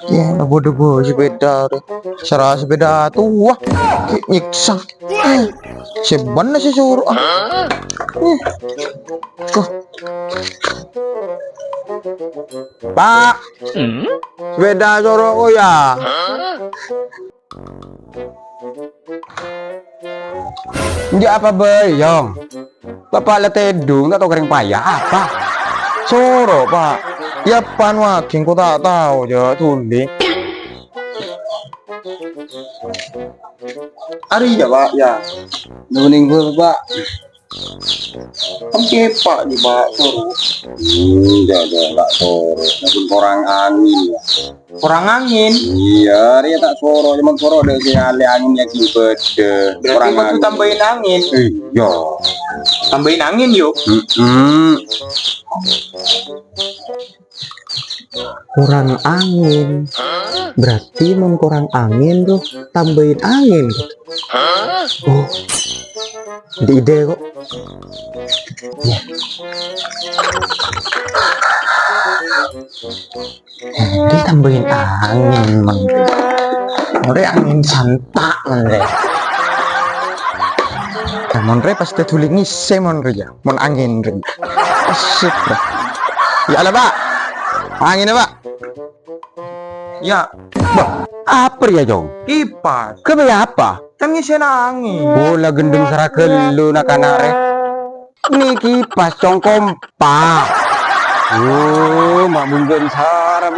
Ya, bodoh sepeda tuh. Serah sepeda tua, kayak nyiksa. Sebenarnya sih suruh. Tuh. Pak, sepeda suruh oh ya. Enggak apa bayang. Bapak lihat tedung, nggak tahu kering payah apa. Soro pak. Ya pan waking ku tak tahu ya tuling. Hari ya pak ya. Nuning gue pak. Oke pak di pak soro. Jaga nggak soro. Namun orang angin. Orang angin. Iya, dia tak soro, cuma soro ada sekali anginnya kibet. Orang angin. Tambahin angin. Iya. Tambahin angin yuk. Kurang angin berarti kurang angin tuh tambahin angin gitu. Oh di ide kok ya. Dia tambahin angin mang angin santak mang Monre pas tetuling ngise monre ya mon angin re asik dah ya lah pak angin pak ya pak apa ya jong kipas kebaya apa kan ngisi angin bola gendeng sarakelu nakanare ini kipas cong kompak mak mungkin sarap